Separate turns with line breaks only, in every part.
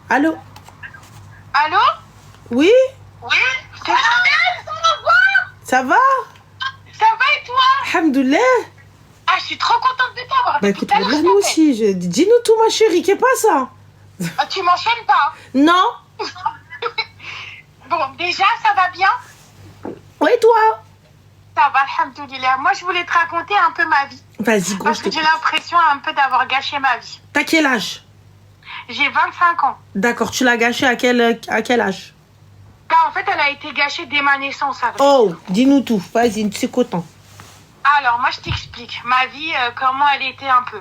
Allô?
Allô?
Oui?
Oui? C'est Chanel, ça va?
Ça va?
Ça va et toi?
Alhamdoulilah.
Ah, je suis trop contente de t'avoir.
Bah écoute, là, nous aussi. Dis-nous tout, ma chérie, qu'est pas ça?
Ah, tu m'enchaînes pas?
Non?
Bon, déjà, ça va bien?
Oui, toi?
Ça va, alhamdoulilah. Moi, je voulais te raconter un peu ma vie.
Vas-y, gros.
Parce que j'ai l'impression un peu d'avoir gâché ma vie.
T'as quel âge?
J'ai 25 ans.
D'accord, tu l'as gâché à quel âge?
Bah, en fait, elle a été gâchée dès ma naissance.
Oh, dis-nous tout. Vas-y, c'est content.
Alors, moi, je t'explique. Ma vie, comment elle était un peu.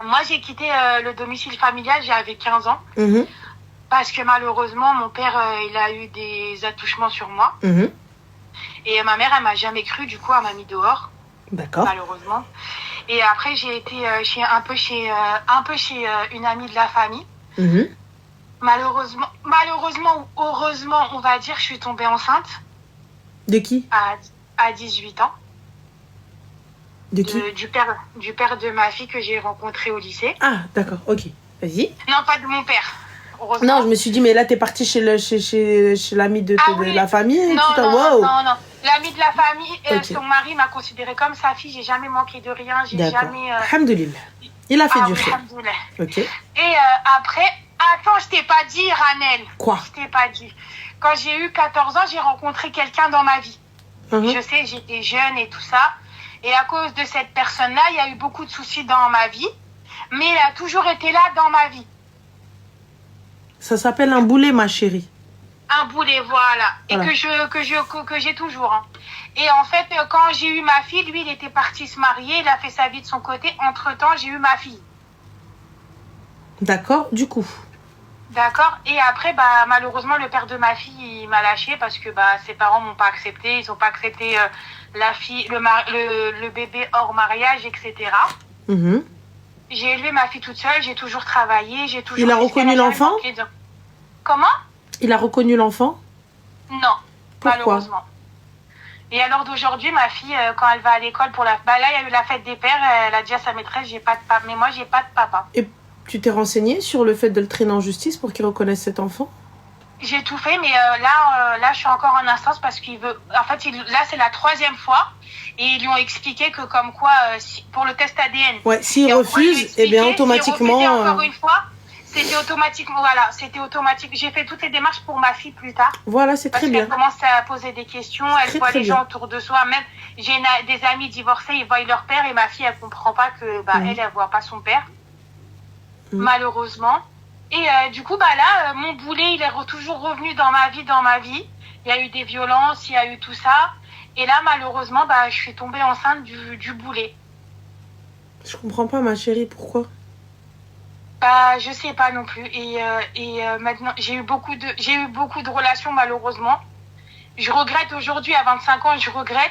Moi, j'ai quitté le domicile familial, j'avais 15 ans. Parce que malheureusement, mon père, il a eu des attouchements sur moi. Et ma mère, elle m'a jamais cru. Du coup, elle m'a mis dehors.
D'accord.
Malheureusement. Et après, j'ai été un peu chez une amie de la famille. Malheureusement ou heureusement, on va dire, je suis tombée enceinte.
De qui?
À 18 ans.
De qui?
Du père de ma fille que j'ai rencontré au lycée.
Ah, d'accord, ok. Vas-y.
Non, pas de mon père.
Non, je me suis dit, mais là, t'es partie chez l'ami de la famille.
Non,
wow.
non. L'ami de la famille, son mari m'a considérée comme sa fille. J'ai jamais manqué de rien. J'ai jamais...
Alhamdoulilah. Il a fait du khir. Ok.
Et après... Attends, je t'ai pas dit, Ranel.
Quoi?
Je t'ai pas dit. Quand j'ai eu 14 ans, j'ai rencontré quelqu'un dans ma vie. Je sais, j'étais jeune et tout ça. Et à cause de cette personne-là, il y a eu beaucoup de soucis dans ma vie. Mais elle a toujours été là dans ma vie.
Ça s'appelle un boulet, ma chérie. Un
boulet, voilà. Et que j'ai toujours. Hein. Et en fait, quand j'ai eu ma fille, lui, il était parti se marier. Il a fait sa vie de son côté. Entre-temps, j'ai eu ma fille.
D'accord, du coup.
D'accord. Et après, bah, malheureusement, le père de ma fille, il m'a lâché parce que bah, ses parents m'ont pas accepté. Ils ont pas accepté la fille, le bébé hors mariage, etc. J'ai élevé ma fille toute seule. J'ai toujours travaillé.
Il a reconnu l'enfant?
Comment?
Il a reconnu l'enfant?
Non.
Pourquoi?
Malheureusement. Et à l'heure d'aujourd'hui, ma fille, quand elle va à l'école pour la... Bah là, il y a eu la fête des pères. Elle a dit à sa maîtresse, j'ai pas de papa. Mais moi, j'ai pas de papa.
Et tu t'es renseignée sur le fait de le traîner en justice pour qu'il reconnaisse cet enfant?
J'ai tout fait, mais là, je suis encore en instance parce qu'il veut... En fait, là, c'est la 3e fois. Et ils lui ont expliqué que comme quoi, pour le test ADN...
Ouais, s'il refuse, eh bien, automatiquement...
S'il refusait encore une fois, c'était automatiquement... Voilà, c'était automatique. J'ai fait toutes les démarches pour ma fille plus tard.
Voilà, c'est très bien.
Parce qu'elle commence à poser des questions. Elle voit les gens autour de soi. Même, j'ai des amis divorcés, ils voient leur père. Et ma fille, elle comprend pas que... Bah, elle voit pas son père. Malheureusement. Et du coup, bah là, mon boulet, il est toujours revenu dans ma vie. Il y a eu des violences, il y a eu tout ça. Et là, malheureusement, bah, je suis tombée enceinte du boulet.
Je comprends pas, ma chérie, pourquoi?
Bah, je sais pas non plus. Et maintenant, j'ai eu beaucoup de relations, malheureusement. Je regrette aujourd'hui, à 25 ans, je regrette.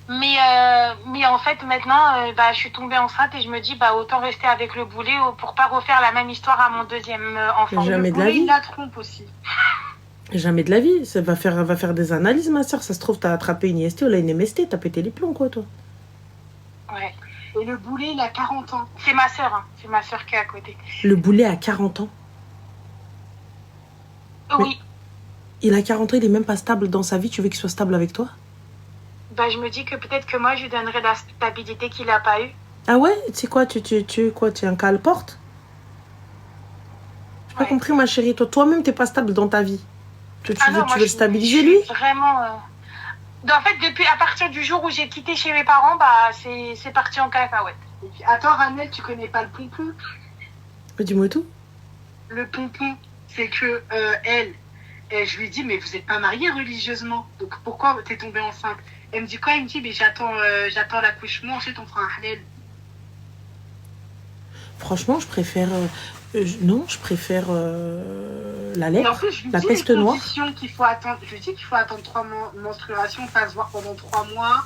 Mais en fait, maintenant, bah, je suis tombée enceinte et je me dis, bah, autant rester avec le boulet pour pas refaire la même histoire à mon 2e enfant.
Jamais de la vie.
Il la trompe aussi.
Jamais de la vie. Ça va faire des analyses, ma soeur. Ça se trouve, t'as attrapé une IST ou là, une MST. T'as pété les plombs, quoi, toi.
Ouais. Et le boulet, il a 40 ans. C'est ma soeur, hein. C'est ma soeur qui est à côté.
Le boulet a 40 ans?
Oui.
Mais il a 40 ans, il est même pas stable dans sa vie. Tu veux qu'il soit stable avec toi?
Bah, je me dis que peut-être que moi, je lui donnerais la stabilité qu'il n'a pas eue.
Ah ouais? Tu sais quoi? Tu es un cas à la porte? J'ai pas compris, ma chérie. Toi-même, t'es pas stable dans ta vie. Tu veux le stabiliser, lui?
Vraiment... En fait, à partir du jour où j'ai quitté chez mes parents, bah, c'est parti en cacahuète. Attends, Ranel, tu connais pas le pompon?
Dis-moi tout.
Le pompon, c'est que je lui dis, mais vous n'êtes pas mariés religieusement, donc pourquoi t'es tombée enceinte? Elle me dit quoi? Elle me dit, mais j'attends l'accouchement, ensuite on fera un halal.
Franchement, je préfère... non, je préfère la lèpre,
en plus,
la peste noire.
Qu'il faut attendre, je lui dis qu'il faut attendre 3 menstruations, pas se voir pendant 3 mois,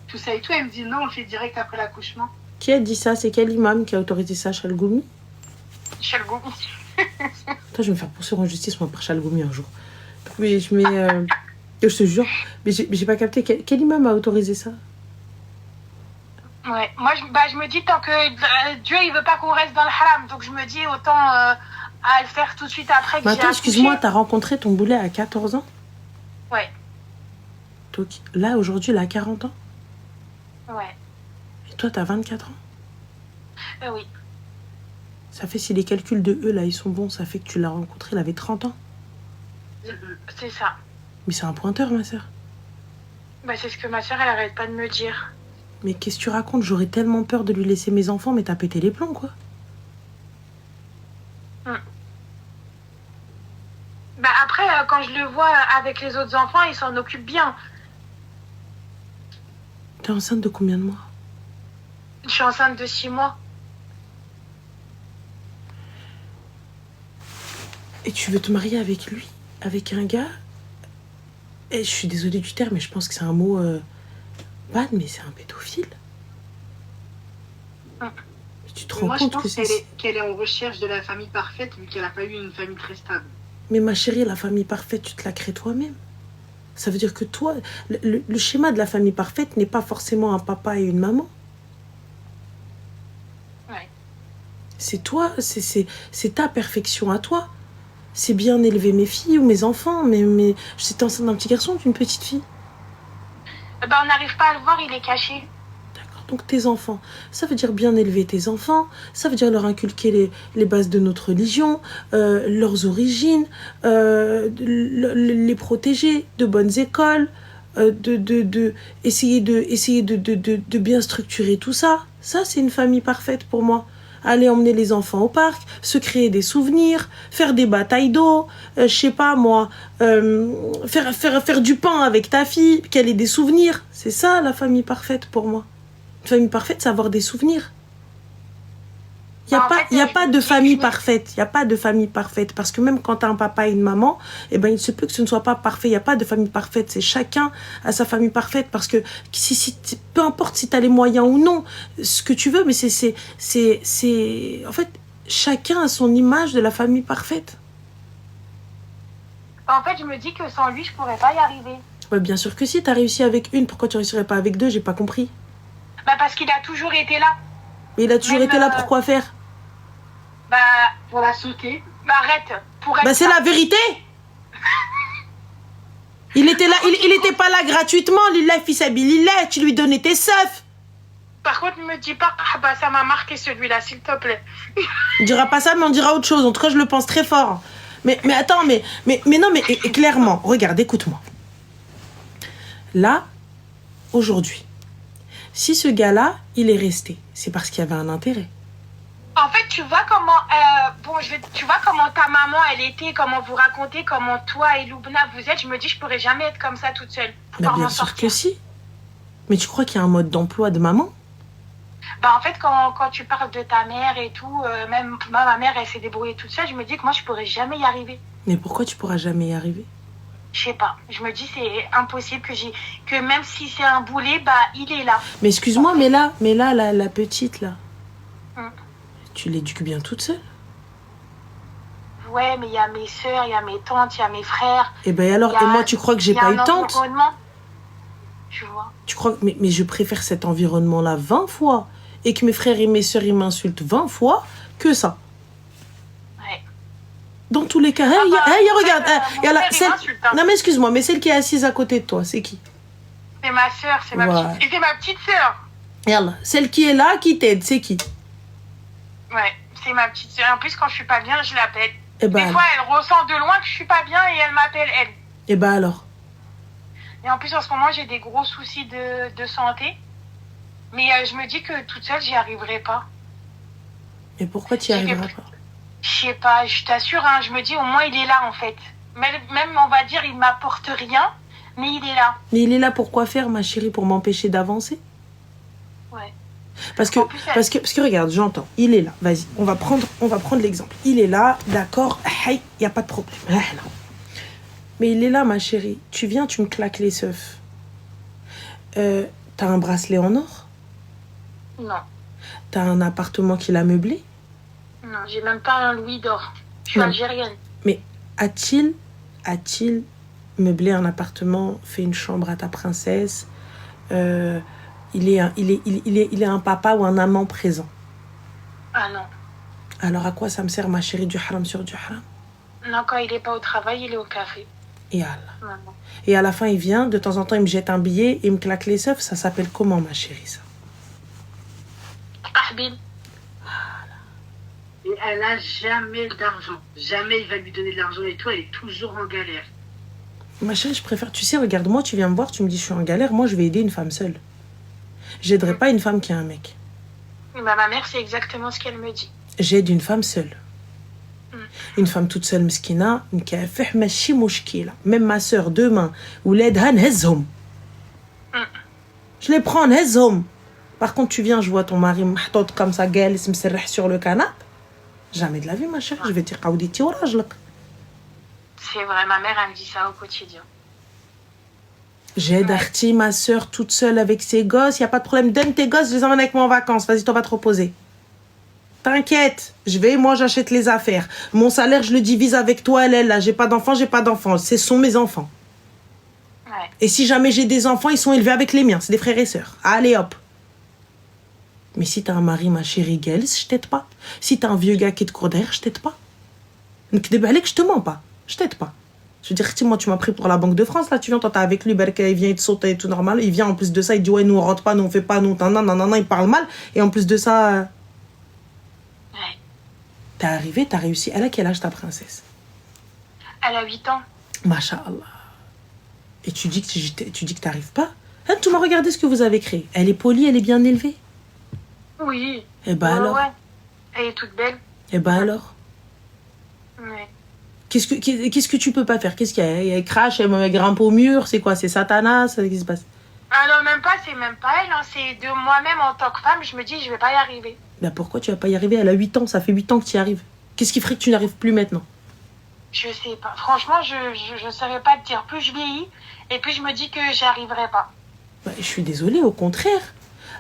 tout ça et tout. Elle me dit non, on le fait direct après l'accouchement. Qui
a dit ça? C'est quel imam qui a autorisé ça? Chalgoumi?
Chalgoumi.
Attends, je vais me faire poursuivre en justice, moi, par Chalgoumi un jour. Mais je te jure, mais j'ai pas capté. Quel imam a autorisé ça?
Ouais, moi je me dis tant que Dieu il veut pas qu'on reste dans le haram, donc je me dis autant à le faire tout de suite après que
Mais
j'ai
attends,
accouché.
excuse-moi, t'as rencontré ton boulet à 14 ans?
Ouais,
Donc là, aujourd'hui, il a 40 ans.
ouais,
Et toi, t'as 24 ans.
oui.
Ça fait, si les calculs de eux, là, ils sont bons, ça fait que tu l'as rencontré, il avait 30 ans.
C'est ça.
Mais c'est un pointeur, ma sœur.
Bah, c'est ce que ma soeur, elle arrête pas de me dire.
Mais qu'est-ce que tu racontes? J'aurais tellement peur de lui laisser mes enfants, mais t'as pété les plombs, quoi.
Bah, après, quand je le vois avec les autres enfants, il s'en occupe bien.
T'es enceinte de combien de mois?
Je suis enceinte de 6 mois.
Et tu veux te marier avec lui? Avec un gars? Et je suis désolée du terme, mais je pense que c'est un mot bad, mais c'est un pédophile. Tu te rends
Moi, je
compte que
pense
c'est...
qu'elle est en recherche de la famille parfaite, vu qu'elle n'a pas eu une famille très stable.
Mais ma chérie, la famille parfaite, tu te la crées toi-même. Ça veut dire que toi, le schéma de la famille parfaite n'est pas forcément un papa et une maman.
Ouais.
C'est toi, c'est ta perfection à toi. C'est bien élever mes filles ou mes enfants, mais j'étais enceinte d'un petit garçon ou d'une petite fille?
Bah, on n'arrive pas à le voir, il est caché.
D'accord, donc tes enfants, ça veut dire bien élever tes enfants, ça veut dire leur inculquer les bases de notre religion, leurs origines, les protéger de bonnes écoles, essayer de bien structurer tout ça. Ça, c'est une famille parfaite pour moi. Aller emmener les enfants au parc, se créer des souvenirs, faire des batailles d'eau, je sais pas moi, faire du pain avec ta fille, qu'elle ait des souvenirs. C'est ça la famille parfaite pour moi. Une famille parfaite, c'est avoir des souvenirs. Il n'y a pas de famille parfaite. Il n'y a pas de famille parfaite. Parce que même quand tu as un papa et une maman, eh ben, il se peut que ce ne soit pas parfait. Il n'y a pas de famille parfaite. C'est chacun a sa famille parfaite. Parce que peu importe si tu as les moyens ou non, ce que tu veux, mais en fait, chacun a son image de la famille parfaite.
En fait, je me dis que sans lui, je pourrais pas y arriver.
Ouais, bien sûr que si. Tu as réussi avec une, pourquoi tu ne réussirais pas avec deux? J'ai pas compris.
Bah, parce qu'il a toujours été là.
Mais il a toujours été là pour quoi faire?
Bah,
Pour la sauter.
bah arrête. Pour être
Bah, c'est
là.
la vérité. Il était là, il était pas là gratuitement. Lillah fisabilillah, tu lui donnais tes seufs.
Par contre, ne me dis pas, ah bah ça m'a marqué celui-là, s'il te plaît.
On dira pas ça, mais on dira autre chose. En tout cas, je le pense très fort. Mais attends, mais non, mais clairement, regarde, écoute-moi. Là, aujourd'hui, si ce gars-là, il est resté, c'est parce qu'il y avait un intérêt.
En fait, tu vois comment, tu vois comment ta maman, elle était, comment vous racontez, comment toi et Loubna vous êtes. Je me dis, je pourrais jamais être comme ça toute seule.
Bah, bien sûr que si. Mais tu crois qu'il y a un mode d'emploi de maman?
Bah en fait, quand tu parles de ta mère et tout, même ma mère, elle s'est débrouillée toute seule. Je me dis que moi, je pourrais jamais y arriver.
Mais pourquoi tu pourras jamais y arriver?
Je sais pas. Je me dis, c'est impossible que même si c'est un boulet, bah il est là.
Mais excuse-moi, mais là, la petite, là,
Hmm.
tu l'éduques bien toute seule?
Ouais, mais il y a mes sœurs, il y a mes tantes, il y a mes frères.
Et ben alors, et moi, tu crois que j'ai pas eu de tante?
Tu vois.
Tu crois que... Mais je préfère cet environnement-là 20 fois. Et que mes frères et mes sœurs, ils m'insultent 20 fois que ça.
Ouais.
Dans tous les cas, regarde. Non, mais excuse-moi, mais celle qui est assise à côté de toi, c'est qui?
C'est ma sœur, c'est ma
Ouais.
petite. Et c'est ma petite sœur.
Regarde, celle qui est là, qui t'aide, c'est qui?
Ouais, c'est ma petite sœur. En plus, quand je suis pas bien, je l'appelle.
Et ben
Des fois, elle ressent de loin que je suis pas bien et elle m'appelle elle.
Et ben alors?
Et en plus, en ce moment, j'ai des gros soucis de santé. Mais je me dis que toute seule, j'y arriverai pas.
Et pourquoi tu y arriveras pas?
Je sais pas, je t'assure, hein, je me dis au moins il est là en fait. Même on va dire, il m'apporte rien, mais il est là.
Mais il est là pour quoi faire, ma chérie? Pour m'empêcher d'avancer?
Ouais.
Parce que regarde, j'entends, il est là. Vas-y, on va prendre l'exemple. Il est là, d'accord, il n'y a pas de problème. Ah, non. Mais il est là, ma chérie. Tu viens, tu me claques les seufs. T'as un bracelet en or?
Non.
T'as un appartement qu'il a meublé?
Non, j'ai même pas un louis d'or. Je suis
Non.
algérienne.
Mais a-t-il meublé un appartement, fait une chambre à ta princesse? Il est un papa ou un amant présent?
Ah non.
Alors à quoi ça me sert, ma chérie, du haram sur du haram?
Non, quand il est pas au travail, il est au café.
Et Allah.
Maman.
Et à la fin, il vient, de temps en temps, il me jette un billet, il me claque les œufs. Ça s'appelle comment, ma chérie, ça?
Ahbil.
Et elle a jamais d'argent. Jamais il va lui donner de l'argent et tout. Elle est toujours en galère.
Ma chérie, je préfère... Tu sais, regarde-moi, tu viens me voir, tu me dis je suis en galère. Moi, je vais aider une femme seule. J'aiderai pas une femme qui a un mec.
Bah, ma mère, c'est exactement ce qu'elle me dit.
J'aide une femme seule. Une femme toute seule, mskina, مكافح ماشي مشكلة. Même ma soeur, demain, ولادها نهزهم. Je les prends, نهزهم. Par contre, tu viens, je vois ton mari محطوط comme ça, جالس مسرح sur le canapé. Jamais de la vie, ma chérie. Je vais dire قوديتي وراجلك.
C'est vrai, ma mère, elle me dit ça au quotidien.
J'aide Arti, ma soeur, toute seule avec ses gosses. Y a pas de problème. Donne tes gosses, je les emmène avec moi en vacances. Vas-y, toi, va te reposer. T'inquiète, je vais, moi, j'achète les affaires. Mon salaire, je le divise avec toi, elle, là. J'ai pas d'enfants. Ce sont mes enfants.
Ouais.
Et si jamais j'ai des enfants, ils sont élevés avec les miens. C'est des frères et sœurs. Allez, hop. Mais si t'as un mari, ma chérie Gels, je t'aide pas. Si t'as un vieux gars qui te court derrière, je t'aide pas. N'kdeb عليك, je te mens pas. Je t'aide pas. Je veux dire, si moi, tu m'as pris pour la Banque de France, là, tu viens, toi, t'es avec lui, Berka, il vient, il te saute et tout normal. Il vient, en plus de ça, il dit, ouais, nous, on rentre pas, nous, on fait pas, nous, non, il parle mal. Et en plus de ça,
Ouais.
t'es arrivé, t'as réussi. Elle a quel âge, ta princesse?
Elle a 8 ans.
Masha'Allah. Et tu dis que t'arrives pas? Hein, tu m'as regardé ce que vous avez créé. Elle est polie, elle est bien élevée.
Oui.
Eh ben
Ouais,
alors?
ouais. Elle est toute belle.
Eh ben alors?
Ouais.
Qu'est-ce que tu peux pas faire? Qu'est-ce qu'il y a? Elle crache, elle grimpe au mur, c'est quoi? C'est Satanas? Qu'est-ce qui se passe?
Ah non, c'est même pas elle. Hein. C'est de moi-même en tant que femme, je me dis, je vais pas y arriver.
Ben pourquoi tu vas pas y arriver? Elle a 8 ans, ça fait 8 ans que tu y arrives. Qu'est-ce qui ferait que tu n'arrives plus maintenant?
Je sais pas. Franchement, je saurais pas te dire. Plus je vieillis, et plus je me dis que j'y arriverai pas.
Ben, je suis désolée, au contraire.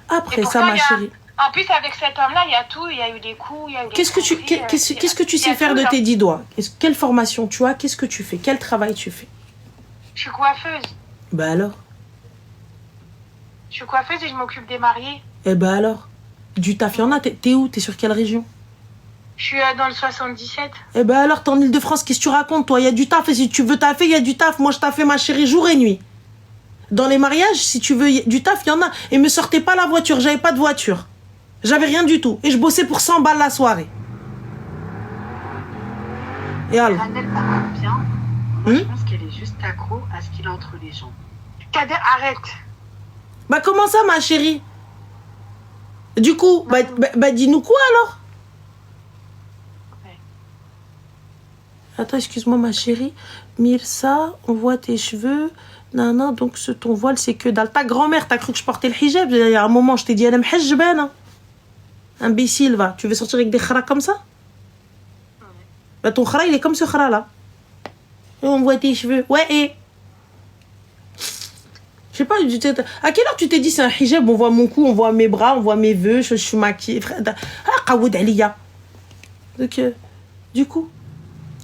Après
Et
ça,
pourtant,
ma chérie.
En plus, avec cet homme-là, il y a tout. Il y a eu des coups, il y a eu des
Qu'est-ce que tu
tromperies,
sais faire de tes 10 doigts? Quelle formation tu as? Qu'est-ce que tu fais? Quel travail tu fais?
Je suis coiffeuse.
Ben alors?
Je suis coiffeuse et je m'occupe des mariés.
Eh ben alors? Du taf, y'en a? T'es où? T'es sur quelle région?
Je suis dans le 77.
Eh ben alors, t'es en Ile-de-France, qu'est-ce que tu racontes, toi? Il y a du taf, et si tu veux taffer, il y a du taf. Moi, je taffais, ma chérie, jour et nuit. Dans les mariages, si tu veux du taf, il y en a. Et me sortez pas la voiture, j'avais pas de voiture. J'avais rien du tout. Et je bossais pour 100 balles la soirée. Et alors?
Ranel parle bien. Moi, je pense qu'elle est juste accro à ce qu'il a entre les jambes.
Kader, arrête.
Bah comment ça, ma chérie? Du coup, bah dis-nous quoi alors?
Ouais.
Attends, excuse-moi, ma chérie. Mirsa, on voit tes cheveux. Nana, donc ton voile, c'est que dalle. Ta grand-mère, t'as cru que je portais le hijab? Il y a un moment, je t'ai dit, elle aime hijab, imbécile, va. Tu veux sortir avec des khara comme ça? Bah ton khara, il est comme ce khara là. Et on voit tes cheveux. Ouais, et. Je sais pas, à quelle heure tu t'es dit c'est un hijab? On voit mon cou, on voit mes bras, on voit mes vœux, je suis maquillée. Ah, qaoud aliya. Donc, du coup,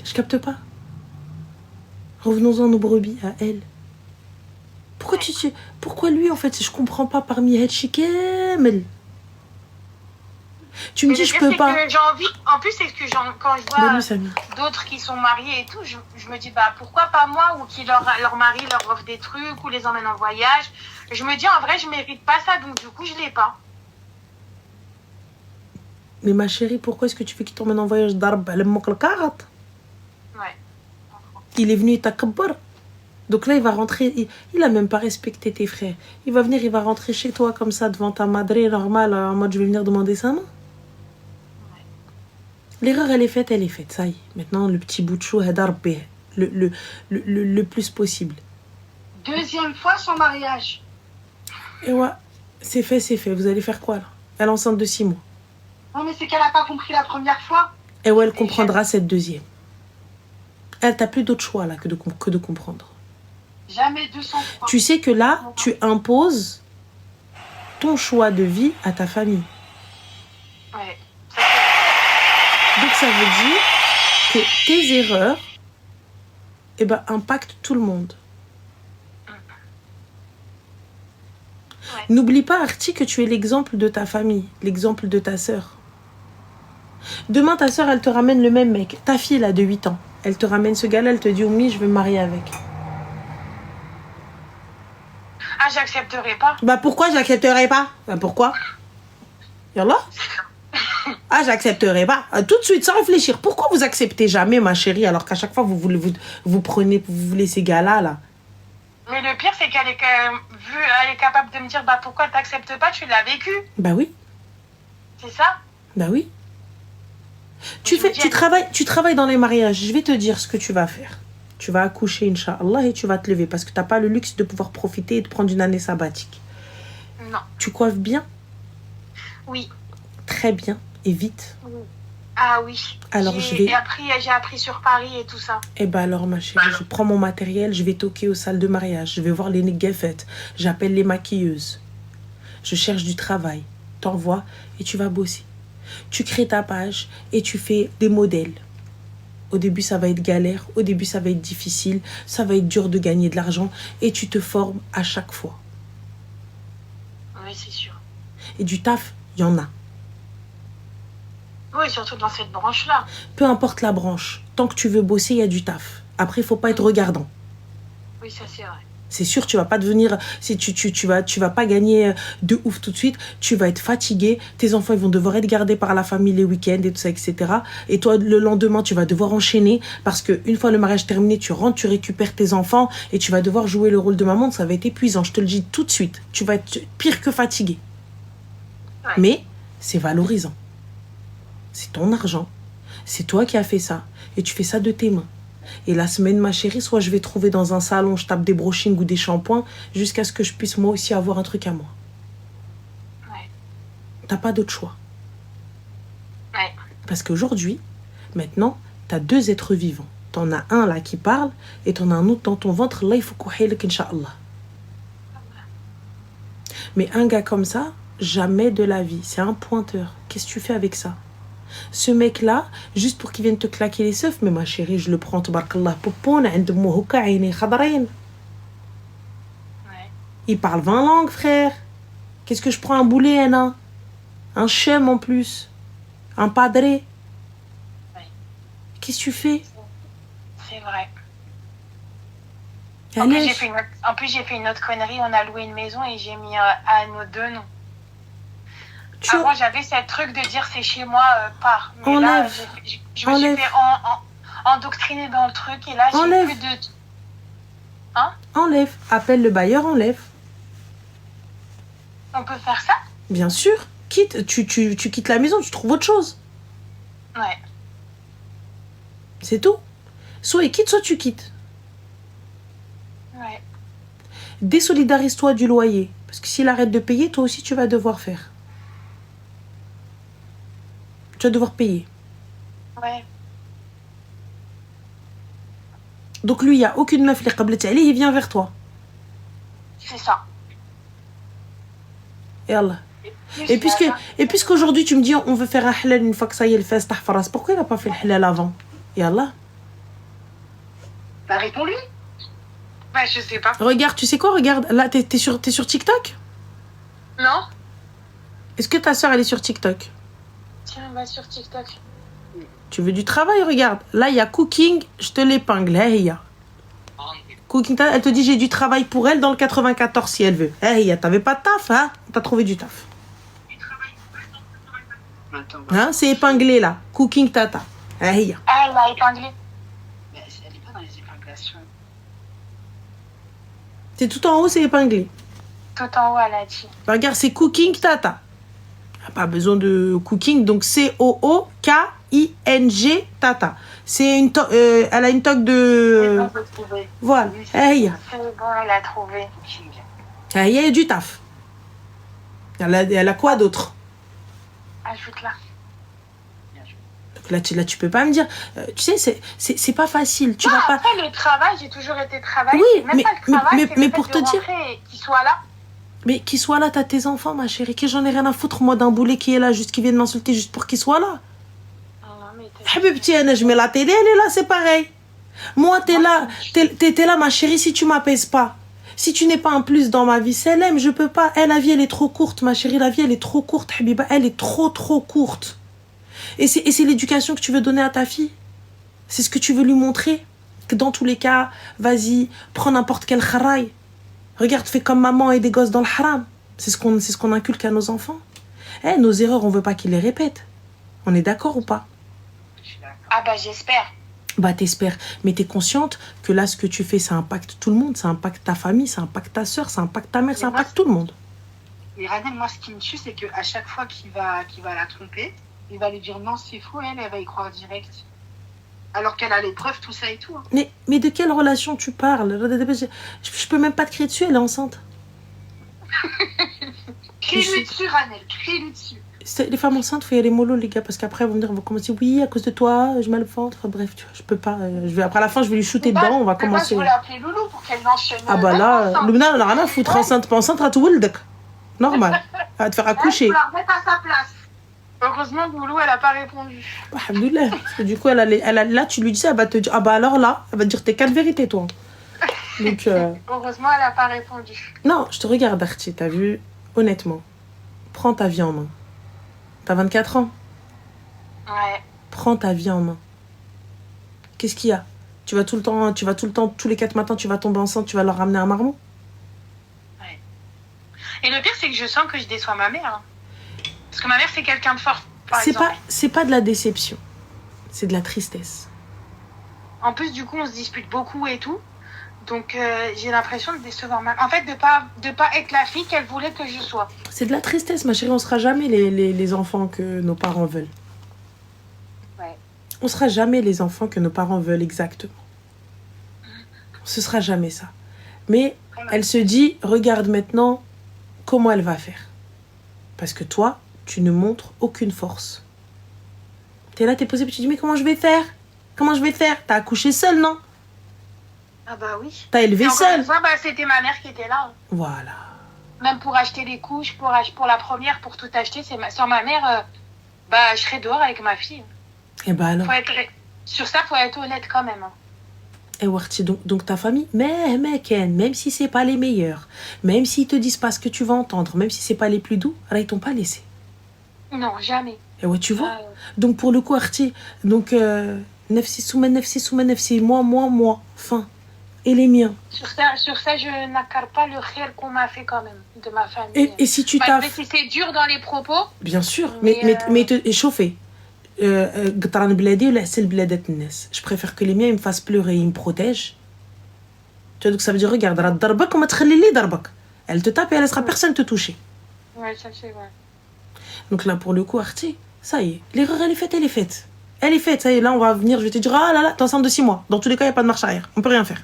je capte pas. Revenons-en aux brebis, à elle. Pourquoi lui, en fait, je comprends pas parmi Hedchi Kamel. Tu me dis, je peux pas.
J'ai envie, en plus, c'est que quand je vois
Bonne nuit,
d'autres qui sont mariés et tout, je me dis, bah pourquoi pas moi, ou qui leur mari leur offre des trucs, ou les emmène en voyage. Je me dis, en vrai, je mérite pas ça, donc du coup, je l'ai pas.
Mais ma chérie, pourquoi est-ce que tu veux qu'il t'emmène en voyage d'arb à l'emmokal-karat?
Ouais.
Il est venu, il t'a kabbar. Donc là, il va rentrer, il a même pas respecté tes frères. Il va venir, il va rentrer chez toi comme ça, devant ta madre, normal, en mode je vais venir demander sa main. L'erreur, elle est faite, ça y est. Maintenant, le petit bout de chou, le plus possible.
Deuxième fois son mariage.
Et ouais, c'est fait. Vous allez faire quoi, là? Elle est enceinte de 6 mois.
Non, mais c'est qu'elle a pas compris la première fois.
Et ouais, elle comprendra cette deuxième. Elle, t'as plus d'autre choix, là, que de comprendre.
Jamais 200 fois.
Tu sais que là, tu imposes ton choix de vie à ta famille.
Ouais.
Donc ça veut dire que tes erreurs impactent tout le monde.
Ouais.
N'oublie pas, Arti, que tu es l'exemple de ta famille, l'exemple de ta sœur. Demain, ta soeur, elle te ramène le même mec. Ta fille, là, de 8 ans. Elle te ramène ce gars-là, elle te dit, Oumi, je veux me marier avec.
Ah, j'accepterai pas.
Bah, pourquoi j'accepterai pas? Bah, pourquoi? Yallah? Ah, j'accepterai pas. Tout de suite, sans réfléchir. Pourquoi vous acceptez jamais, ma chérie, alors qu'à chaque fois, vous prenez, vous voulez ces gars-là, là?
Mais le pire, c'est qu'elle est, elle est capable de me dire, bah, pourquoi t'acceptes pas, tu l'as vécu.
Bah oui.
C'est ça?
Bah oui. Tu travailles dans les mariages. Je vais te dire ce que tu vas faire. Tu vas accoucher, Inch'Allah, et tu vas te lever parce que tu n'as pas le luxe de pouvoir profiter et de prendre une année sabbatique.
Non.
Tu coiffes bien?
Oui.
Très bien. Et vite.
Ah oui.
Alors,
j'ai appris sur Paris et tout ça.
Eh ben alors, ma chérie, je prends mon matériel, je vais toquer aux salles de mariage, je vais voir les négafettes, j'appelle les maquilleuses. Je cherche du travail. T'envoies et tu vas bosser. Tu crées ta page et tu fais des modèles. Au début, ça va être galère. Au début, ça va être difficile. Ça va être dur de gagner de l'argent. Et tu te formes à chaque fois.
Oui, c'est sûr.
Et du taf, il y en a.
Oui, surtout dans cette branche-là.
Peu importe la branche. Tant que tu veux bosser, il y a du taf. Après, il ne faut pas être regardant.
Oui, ça c'est vrai.
C'est sûr, tu vas pas devenir, si tu vas pas gagner de ouf tout de suite, tu vas être fatigué, tes enfants ils vont devoir être gardés par la famille les week-ends et tout ça, etc. Et toi, le lendemain, tu vas devoir enchaîner parce que une fois le mariage terminé, tu rentres, tu récupères tes enfants et tu vas devoir jouer le rôle de maman, ça va être épuisant, je te le dis tout de suite. Tu vas être pire que fatigué.
Ouais.
Mais c'est valorisant. C'est ton argent. C'est toi qui as fait ça. Et tu fais ça de tes mains. Et la semaine, ma chérie, soit je vais trouver dans un salon, je tape des brushings ou des shampoings, jusqu'à ce que je puisse moi aussi avoir un truc à moi.
Ouais.
T'as pas d'autre choix.
Ouais.
Parce qu'aujourd'hui, maintenant, t'as 2 êtres vivants. T'en as un là qui parle et t'en as un autre dans ton ventre. Là, il faut qu'on haïle, Inch'Allah. Mais un gars comme ça, jamais de la vie. C'est un pointeur. Qu'est-ce que tu fais avec ça? Ce mec-là, juste pour qu'il vienne te claquer les seufs, mais ma chérie, je le prends, tabarakallah, popoun, il parle 20 langues, frère. Qu'est-ce que je prends un boulet, Anna? Un chem en plus. Un padré.
Ouais.
Qu'est-ce que tu fais?
C'est vrai. En
Allez.
plus, j'ai fait une autre connerie. On a loué une maison et j'ai mis à nos 2 noms. Avant, j'avais ce truc de dire c'est chez moi, part. Mais
Enlève.
là, je me suis fait endoctriner dans le truc et là, j'ai plus de... Hein?
Enlève. Appelle le bailleur, enlève.
On peut faire ça?
Bien sûr. Quitte. Tu quittes la maison, tu trouves autre chose.
Ouais.
C'est tout. Soit il quitte, soit tu quittes.
Ouais.
Désolidarise-toi du loyer. Parce que s'il arrête de payer, toi aussi, tu vas devoir faire. Tu vas devoir payer.
Ouais.
Donc lui, il n'y a aucune meuf qui qablet alayh, il vient vers toi.
C'est ça.
Et Allah. Et puisqu'aujourd'hui, tu me dis, on veut faire un halal une fois que ça y est, le fest tahfaras, pourquoi il n'a pas fait le halal avant? Et Allah.
Bah, réponds-lui.
Bah, je sais pas.
Regarde, tu sais quoi? Regarde, là, t'es sur TikTok?
Non?
Est-ce que ta soeur, elle est sur TikTok?
Tiens, on va sur TikTok.
Tu veux du travail? Regarde. Là, il y a Cooking, je te l'épingle. Hey, Cooking, elle te dit, j'ai du travail pour elle dans le 94 si elle veut. Hey, t'avais pas de taf, hein? T'as trouvé du taf.
Attends,
Hein? C'est épinglé, là. Cooking Tata. Hey.
Ah, elle m'a épinglé.
mais elle est pas dans les épinglations.
C'est tout en haut, c'est épinglé.
Tout en haut, elle a dit.
Regarde, c'est Cooking Tata. Pas besoin de cooking, donc COOKING Tata. C'est une elle a une toque de...
C'est bon, j'ai trouvé.
Voilà. Hey.
C'est bon, elle a trouvé.
Hey, il y a du taf. Elle a quoi d'autre?
Ajoute-la.
Donc là, tu peux pas me dire... tu sais, c'est pas facile. Tu vas pas...
Après, le travail, j'ai toujours été travail.
Oui,
même pas le travail, c'est
mais
le fait
pour
de
te dire...
rentrer et qu'il soit là.
Mais qu'il soit là, t'as tes enfants, ma chérie. Que j'en ai rien à foutre, moi, d'un boulet qui est là, juste qui vient de m'insulter, juste pour qu'il soit là. Habibti, je mets la télé, elle est là, c'est pareil. Moi, t'es là, ma chérie, si tu m'apaises pas. Si tu n'es pas un plus dans ma vie, c'est l'aime, je peux pas. La vie, elle est trop courte, ma chérie. La vie, elle est trop courte, Habiba. Elle est trop courte. Et c'est l'éducation que tu veux donner à ta fille. C'est ce que tu veux lui montrer. Que dans tous les cas, vas-y, prends n'importe quel kharaï. Regarde, fais comme maman et des gosses dans le haram. C'est ce qu'on inculque à nos enfants. Nos erreurs, on veut pas qu'ils les répètent. On est d'accord ou pas?
Ah bah j'espère.
Bah t'espères. Mais t'es consciente que là, ce que tu fais, ça impacte tout le monde. Ça impacte ta famille, ça impacte ta soeur, ça impacte ta mère, ça impacte tout le monde.
Et Ranel, moi, ce qui me tue, c'est qu'à chaque fois qu'il va la tromper, il va lui dire non, c'est faux, elle va y croire direct. Alors qu'elle a les preuves, tout ça et tout. Hein.
Mais de quelle relation tu parles? Je peux même pas te crier dessus, elle est enceinte.
Crie-lui dessus, Ranel, crie-lui dessus.
Les femmes enceintes, il faut y aller mollo, les gars, parce qu'après, elles vont me dire, on va commencer, oui, à cause de toi, je mal le ventre. Enfin, bref, tu vois, je peux pas. Après, à la fin, je vais lui shooter dedans, on va commencer.
Je voulais appeler Loulou pour qu'elle enchaîne.
Ah bah là, Loubna, elle a rien à foutre, enceinte, pas enceinte, à tout le normal. Elle va te faire accoucher.
Elle va la remettre à sa place.
Heureusement, Loulou, elle a pas répondu.
Alhamdoulilah. Parce que du coup, là, tu lui dis ça, elle va te dire, ah bah alors là, elle va te dire tes 4 vérités, toi. Donc,
Heureusement, elle a pas répondu.
Non, je te regarde, Archie, t'as vu, honnêtement, prends ta vie en main. T'as 24 ans.
Ouais.
Prends ta vie en main. Qu'est-ce qu'il y a? Tu vas tout le temps, tous les 4 matins, tu vas tomber enceinte, tu vas leur ramener un marmot?
Ouais. Et le pire, c'est que je sens que je déçois ma mère. Hein. Parce que ma mère, c'est quelqu'un de fort, par exemple.
C'est pas de la déception. C'est de la tristesse.
En plus, du coup, on se dispute beaucoup et tout. Donc, j'ai l'impression de décevoir ma mère. En fait, de pas être la fille qu'elle voulait que je sois.
C'est de la tristesse, ma chérie. On sera jamais les enfants que nos parents veulent.
Ouais.
On sera jamais les enfants que nos parents veulent exactement. Ce sera jamais ça. Mais elle se dit, regarde maintenant comment elle va faire. Parce que toi, tu ne montres aucune force. T'es là, t'es posé, puis tu dis, mais comment je vais faire? Comment je vais faire? T'as accouché seule, non?
Ah bah oui.
T'as élevé seule.
C'était ma mère qui était là.
Voilà.
Même pour acheter les couches, pour la première, pour tout acheter, sans ma mère, je serais dehors avec ma fille.
Et bah alors.
Sur ça, faut être honnête quand même. Hein.
Et Warti, donc ta famille, même si c'est pas les meilleurs, même s'ils te disent pas ce que tu vas entendre, même si c'est pas les plus doux, ils t'ont pas laissé.
Non, jamais.
Et ouais, tu vois. Donc pour le coup, Arti, donc nefsi souma nefsi, moi, fin. Et les miens.
Sur ça, je n'accorde pas le khir qu'on m'a fait quand même, de ma famille.
Et si tu t'as...
Si c'est dur dans les propos.
Bien sûr, mais te chauffer. Je préfère que les miens ils me fassent pleurer, ils me protègent. Tu vois, donc ça veut dire, regarde, elle te tape et elle laissera personne te toucher.
Ouais, ça c'est vrai.
Donc là, pour le coup, Arti, ça y est, l'erreur, elle est faite. Elle est faite, ça y est, là, on va venir, je vais te dire, ah là là, t'es enceinte de 6 mois. Dans tous les cas, il n'y a pas de marche arrière, on peut rien faire.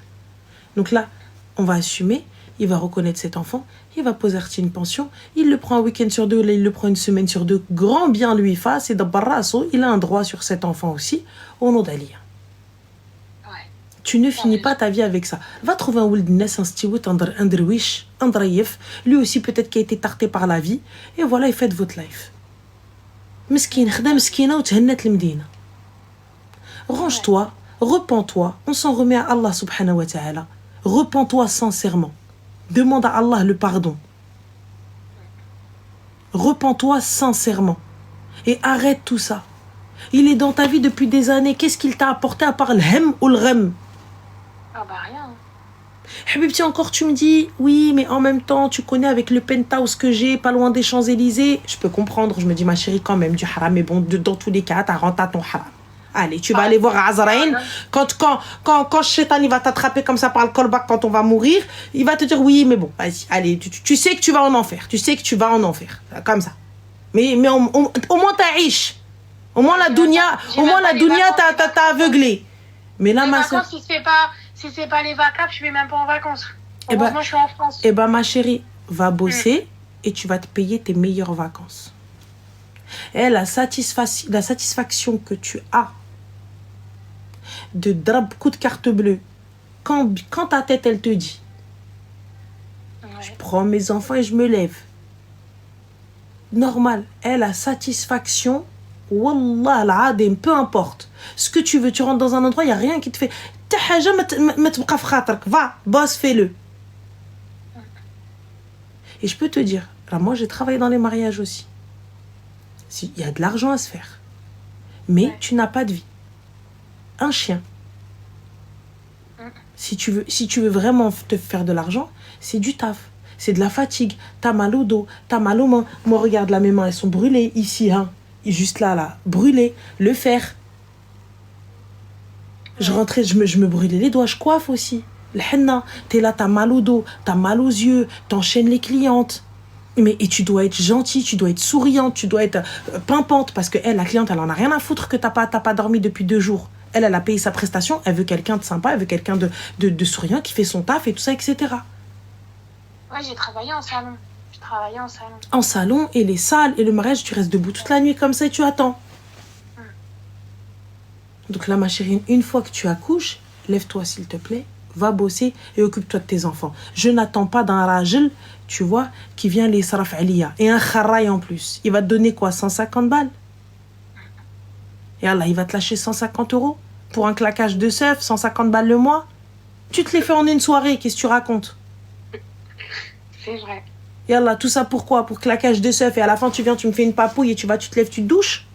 Donc là, on va assumer, il va reconnaître cet enfant, il va poser Arti une pension, il le prend un week-end sur 2, là, il le prend une semaine sur 2, grand bien lui fasse, et d'abbarrasso, il a un droit sur cet enfant aussi, au nom d'Ali.
Ouais.
Tu ne finis pas ta vie avec ça. Va trouver un ould nes, un stewit, un derwish, un draïef, lui aussi peut-être qui a été tarté par la vie, et voilà, et faites votre life. Meskin, khda meskina ou thennet l'mdina. Range-toi, repens-toi, on s'en remet à Allah subhanahu wa ta'ala. Repens-toi sincèrement. Demande à Allah le pardon. Repens-toi sincèrement. Et arrête tout ça. Il est dans ta vie depuis des années. Qu'est-ce qu'il t'a apporté à part le hem ou le rem?
Ah bah rien.
Habibti, encore tu me dis, oui, mais en même temps, tu connais avec le penthouse que j'ai, pas loin des Champs-Élysées. Je peux comprendre, je me dis, ma chérie, quand même, du haram, mais bon, dans tous les cas, t'as rentré à ton haram. Allez, tu vas aller voir Azraïn. Quand Shaitan il va t'attraper comme ça par le callback quand on va mourir, il va te dire oui, mais bon, vas-y, allez, tu sais que tu vas en enfer. Tu sais que tu vas en enfer. Comme ça. Mais au moins t'as riche. Au moins la dunya t'as aveuglé. Mais là, ma soeur.
Si c'est pas les vacances, je vais même pas en vacances. Heureusement, je suis en France.
Eh ben, ma chérie, va bosser et tu vas te payer tes meilleures vacances. Et la satisfaction que tu as de drap coup de carte bleue, quand ta tête, elle te dit, je prends mes enfants et je me lève. Normal. Et la satisfaction, wallah al-adim, peu importe. Ce que tu veux, tu rentres dans un endroit, il n'y a rien qui te fait. Va, bosse, fais-le. Et je peux te dire, là, moi j'ai travaillé dans les mariages aussi. Il y a de l'argent à se faire. mais
Ouais.
tu n'as pas de vie. Un chien. Si tu veux vraiment te faire de l'argent, c'est du taf. C'est de la fatigue. T'as mal au dos, t'as mal aux mains. Moi, regarde, là, mes mains, elles sont brûlées. Ici, hein. Juste là, brûlées. Le fer. Je rentrais, je me brûlais les doigts. Je coiffe aussi. Le henna. T'es là, t'as mal au dos, t'as mal aux yeux. T'enchaînes les clientes. Et tu dois être gentille, tu dois être souriante, tu dois être pimpante. Parce que elle, la cliente, elle en a rien à foutre que t'as pas dormi depuis 2 jours. Elle a payé sa prestation. Elle veut quelqu'un de sympa, elle veut quelqu'un de souriant qui fait son taf et tout ça, etc.
Ouais, j'ai travaillé en salon. Je travaillais en salon.
En salon, et les salles, et le mariage, tu restes debout toute la nuit comme ça et tu attends. Donc là, ma chérie, une fois que tu accouches, lève-toi s'il te plaît, va bosser et occupe-toi de tes enfants. Je n'attends pas d'un rajel, tu vois, qui vient les saraf aliya. Et un kharraï en plus. Il va te donner quoi, 150 balles? Et Allah, il va te lâcher 150 € pour un claquage de seuf, 150 balles le mois. Tu te les fais en une soirée, qu'est-ce que tu racontes?
C'est vrai.
Et Allah, tout ça pourquoi? Pour claquage de seuf, et à la fin tu viens, tu me fais une papouille et tu te lèves, tu te douches?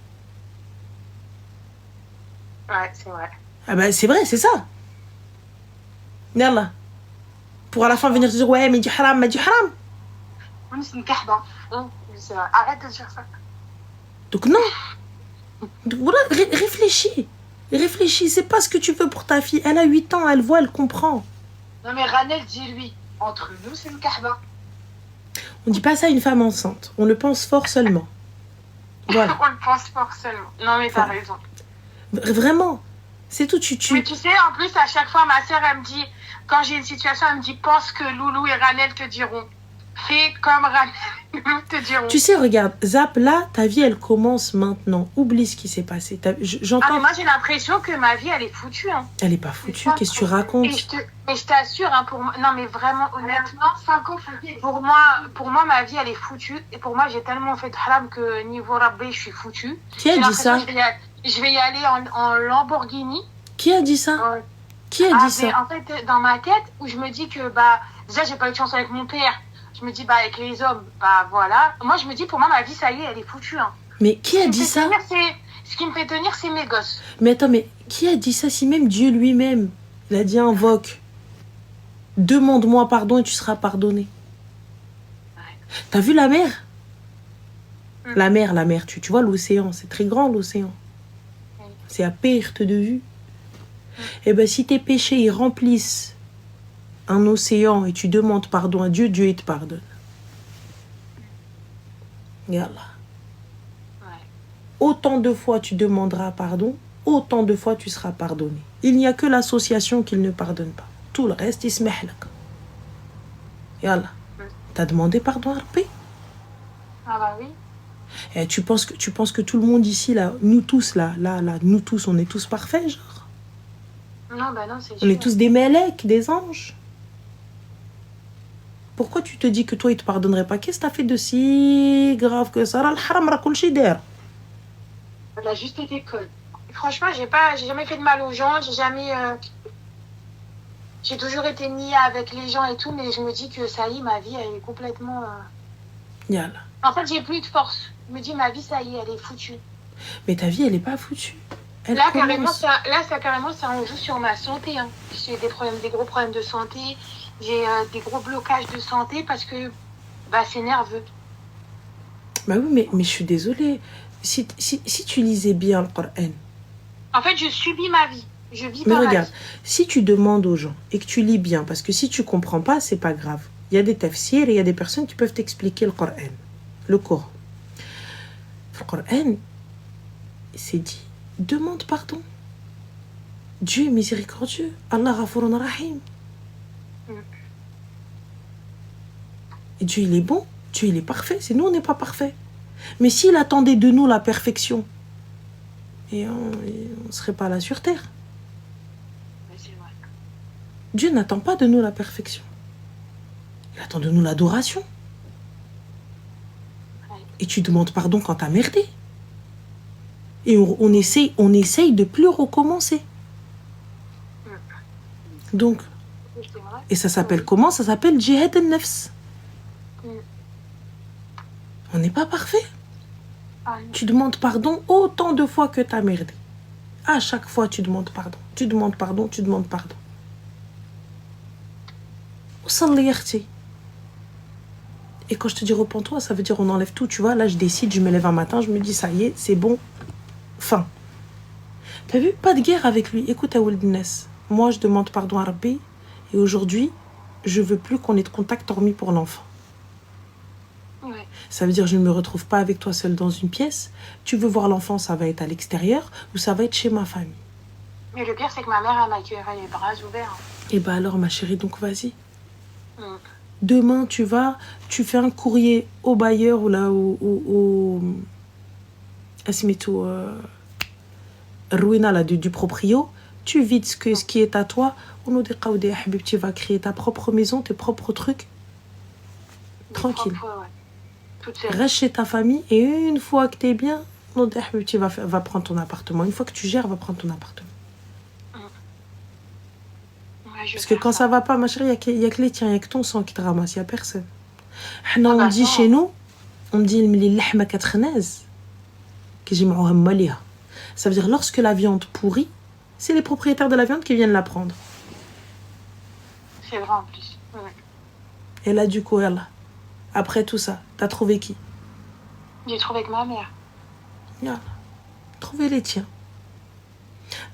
Ouais, c'est vrai.
Ah ben c'est vrai, c'est ça. Yallah. Pour à la fin venir te dire ouais mais du haram.
On est une kahba.
C'est vrai. Arrête de dire ça.
Donc non. Donc, voilà, réfléchis, c'est pas ce que tu veux pour ta fille. Elle a 8 ans, elle voit, elle comprend.
Non mais Ranel dit lui, entre nous c'est une kahba.
On dit pas ça à une femme enceinte. On le pense fort seulement. Voilà.
On le pense fort seulement. Non mais t'as raison.
Vraiment. C'est tout,
Mais tu sais, en plus, à chaque fois, ma sœur, elle me dit, quand j'ai une situation, elle me dit, pense que Loulou et Ranel te diront. Fais comme Ranel et Loulou te diront.
Tu sais, regarde, Zap, là, ta vie, elle commence maintenant. Oublie ce qui s'est passé. J'entends...
Ah, mais moi, j'ai l'impression que ma vie, elle est foutue. Hein.
Elle est pas foutue, qu'est-ce que tu racontes?
Mais je t'assure, hein, pour moi... Non, mais vraiment, honnêtement, 5 ans, pour moi, ma vie, elle est foutue. Et pour moi, j'ai tellement fait de haram que niveau Rabbi, je suis foutue.
Qui a dit ça?
Je vais y aller en Lamborghini.
Qui a dit ça? Qui a dit ça?
En fait, dans ma tête, où je me dis que, déjà, j'ai pas eu de chance avec mon père. Je me dis, avec les hommes, voilà. Moi, je me dis, pour moi, ma vie, ça y est, elle est foutue. Hein.
Mais qui a dit ça?
Ce qui me fait tenir, c'est mes gosses.
Mais attends, mais qui a dit ça si même Dieu lui-même, il a dit invoque. Demande-moi pardon et tu seras pardonné.
Ouais.
T'as vu la mer? La mer, tu vois l'océan, c'est très grand l'océan. C'est à perte de vue. Et ben si tes péchés ils remplissent un océan et tu demandes pardon à Dieu, Dieu il te pardonne. Yallah.
Ouais.
Autant de fois tu demanderas pardon, autant de fois tu seras pardonné. Il n'y a que l'association qu'il ne pardonne pas. Tout le reste, il se met. Yallah. T'as demandé pardon à Rabbi?
Ah bah oui.
Et tu penses que tout le monde ici, là, nous tous, nous tous, on est tous parfaits, genre?
Non, bah non, c'est
On est tous des mélèques, des anges. Pourquoi tu te dis que toi, il te pardonnerait pas? Qu'est-ce que t'as fait de si grave que ça? Al-haram rakul shider.
Elle a juste été conne.
Franchement, j'ai jamais fait de mal aux gens, j'ai toujours été nia avec les gens et tout, mais je me dis que ça y est, ma vie, elle est complètement...
Yallah.
En fait, j'ai plus de force. Je me dis, ma vie, ça y est, elle est foutue.
Mais ta vie, elle est pas foutue.
Là, carrément, ça en joue sur ma santé. Hein. J'ai des gros problèmes de santé. J'ai des gros blocages de santé parce que c'est nerveux.
Bah oui, mais je suis désolée. Si tu lisais bien le Coran...
En fait, je subis ma vie. Je vis
Mais
pas
regarde,
ma vie.
si tu demandes aux gens et que tu lis bien, parce que si tu comprends pas, c'est pas grave. Il y a des tafsirs et il y a des personnes qui peuvent t'expliquer le Coran. Le Coran. Le Coran, c'est dit, demande pardon. Dieu est miséricordieux. Allah Ghafurun Rahim. Et Dieu, il est bon. Dieu, il est parfait. C'est nous, on n'est pas parfait. Mais s'il attendait de nous la perfection, et on ne serait pas là sur terre.
Mais c'est vrai.
Dieu n'attend pas de nous la perfection. Il attend de nous l'adoration. Et tu demandes pardon quand t'as merdé. Et on essaye de plus recommencer. Donc,
C'est vrai.
et ça s'appelle comment? Ça s'appelle Jihad al-Nafs. On n'est pas parfait.
Ah,
Tu demandes pardon autant de fois que t'as merdé. À chaque fois, tu demandes pardon. Tu demandes pardon, tu demandes pardon. وصلي يا اختي. Et quand je te dis repens-toi, ça veut dire on enlève tout, tu vois. Là, je décide, je me lève un matin, je me dis, ça y est, c'est bon. Fin. T'as vu? Pas de guerre avec lui. Écoute, à Wildness, moi, je demande pardon à Rabbi. Et aujourd'hui, je veux plus qu'on ait de contact hormis pour l'enfant.
ouais.
Ça veut dire je ne me retrouve pas avec toi seule dans une pièce. Tu veux voir l'enfant, ça va être à l'extérieur ou ça va être chez ma famille.
Mais le pire, c'est que ma mère, elle m'accueillerait les bras ouverts.
Et ben alors, ma chérie, donc vas-y.
Mm.
Demain, tu vas, tu fais un courrier au bailleur ou là, au Asmitou, Ruina là, du proprio. Tu vides ce qui est à toi. On nous dit, Qawdi, Habib, tu vas créer ta propre maison, tes propres trucs. Tranquille.
Propres, ouais. Toute seule.
Reste chez ta famille et une fois que t'es bien, on dit, Habib, tu va prendre ton appartement. Une fois que tu gères, va prendre ton appartement.
Ouais, je vais
Parce que
faire
quand ça va pas, ma chérie, il y a que les tiens, il y a que ton sang qui te ramasse, il y a personne. On
bah
dit
non.
chez nous, on dit اللحمة كتخناز كيجمعوها ماليها. Ça veut dire lorsque la viande pourrit, c'est les propriétaires de la viande qui viennent la prendre.
C'est vrai en plus. Ouais.
Et là, du coup, elle, après tout ça, t'as trouvé qui?
J'ai trouvé avec ma mère.
Yallah. Trouvé les tiens.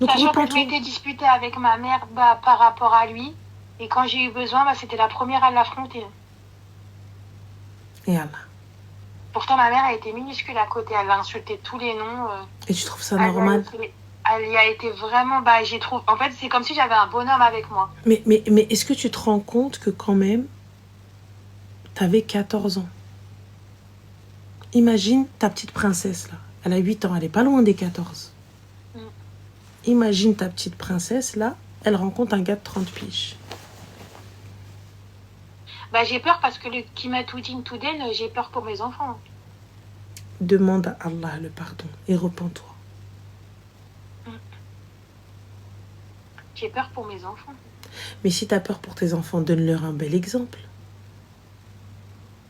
Donc,
Sachant que je
repens-toi.
m'étais disputée avec ma mère par rapport à lui. Et quand j'ai eu besoin, c'était la première à l'affronter.
Yallah.
Pourtant, ma mère a été minuscule à côté. Elle a insulté tous les noms.
Et tu trouves ça
Elle
normal?
Elle y a été vraiment... j'ai trouvé... En fait, c'est comme si j'avais un bonhomme avec moi.
Mais est-ce que tu te rends compte que quand même, t'avais 14 ans? Imagine ta petite princesse là. Elle a 8 ans, elle est pas loin des 14.
Mm.
Imagine ta petite princesse là, elle rencontre un gars de 30 piges.
J'ai peur parce que le Kimatoudine Touden, j'ai peur pour mes enfants.
Demande à Allah le pardon et repens-toi.
J'ai peur pour mes enfants.
Mais si t'as peur pour tes enfants, donne-leur un bel exemple.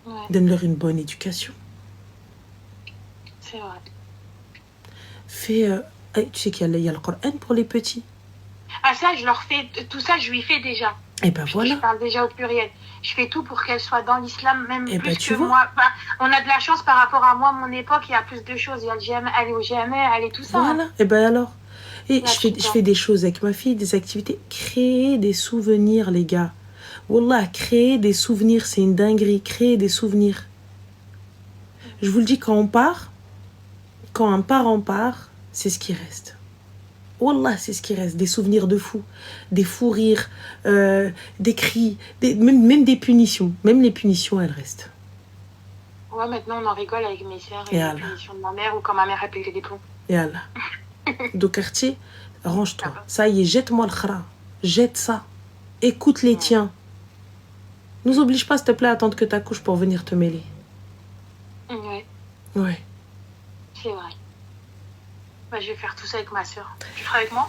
Ouais,
Donne-leur une bonne éducation.
c'est vrai.
Fais... tu sais qu'il y a le Coran pour les petits.
Ah ça, je leur fais... Tout ça, je lui fais déjà.
Et ben voilà.
Je parle déjà au pluriel. Je fais tout pour qu'elle soit dans l'islam, même
Eh
plus
ben,
que
tu vois.
moi. On a de la chance par rapport à moi, mon époque, il y a plus de choses. Il y a le GMA, elle est au GMA, elle est tout ça.
Voilà. Et ben alors. Et
Ouais,
je fais des choses avec ma fille, des activités. Créer des souvenirs, les gars. Wallah, créer des souvenirs, c'est une dinguerie. Créer des souvenirs. Je vous le dis, quand un parent part, c'est ce qui reste. Wallah, c'est ce qui reste. Des souvenirs de fous. Des fous rires, des cris, même des punitions. Même les punitions, elles restent.
Ouais, maintenant on en rigole avec mes sœurs et
Et
les
Allah.
punitions de ma mère ou quand ma mère a pété des plombs.
Et Allah. Donc, quartier, range-toi. Ça y est, jette-moi le khara. Jette ça. Écoute les tiens. Nous oblige pas, s'il te plaît, à attendre que t'accouches pour venir te mêler.
Ouais,
Ouais.
c'est vrai. Je vais faire tout ça avec ma sœur. Tu feras avec moi?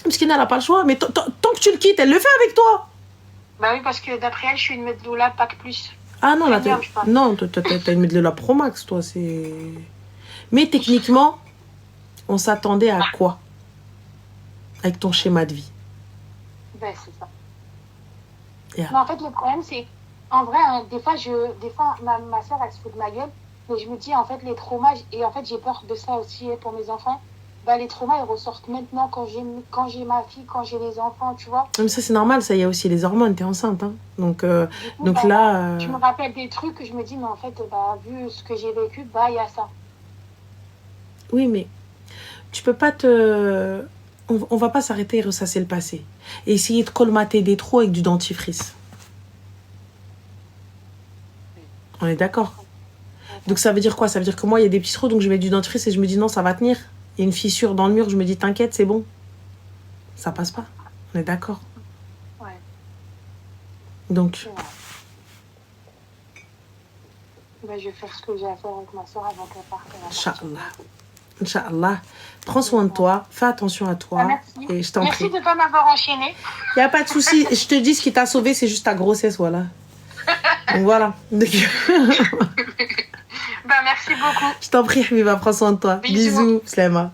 Parce qu'elle n'a pas le choix. Mais tant que tu le quittes, elle le fait avec toi.
Bah oui, parce que d'après elle, je suis une Medloula, pas que plus.
Ah non, là,
Premium, je pense.
non, t'as une de la Pro Max, toi. C'est... Mais techniquement, on s'attendait à quoi? Avec ton schéma de vie.
Ben, c'est ça.
Yeah.
Mais en fait, le problème, c'est... En vrai, hein, des fois, ma soeur, elle se fout de ma gueule. Mais je me dis, en fait, les traumas... Et en fait, j'ai peur de ça aussi pour mes enfants. Les traumas, ils ressortent maintenant quand j'ai ma fille, quand j'ai les enfants, tu vois.
Mais ça, c'est normal. Ça, il y a aussi les hormones. T'es enceinte, hein. Donc
Du coup,
là...
Je me rappelle des trucs que je me dis, mais en fait, vu ce que j'ai vécu, il y a ça.
Oui, mais tu peux pas te... On va pas s'arrêter et ressasser le passé. Et essayer de colmater des trous avec du dentifrice. On est d'accord? Donc ça veut dire quoi? Ça veut dire que moi, il y a des petits trous, donc je mets du dentifrice et je me dis non, ça va tenir. Il y a une fissure dans le mur, je me dis t'inquiète, c'est bon. Ça passe pas. On est d'accord?
Ouais.
Donc...
Je vais faire ce que j'ai à faire avec ma soeur avant qu'elle parte.
Inch'Allah. Inch'Allah. Prends soin de toi. Fais attention à toi.
Merci.
Et je t'en
Merci
prie.
de ne pas m'avoir enchaînée.
Il n'y a pas de souci. Je te dis, ce qui t'a sauvé, c'est juste ta grossesse, voilà. Donc voilà.
Bah, merci beaucoup.
Je t'en prie, Habiba, prends soin de toi.
Bisous.
Bisous, Slema.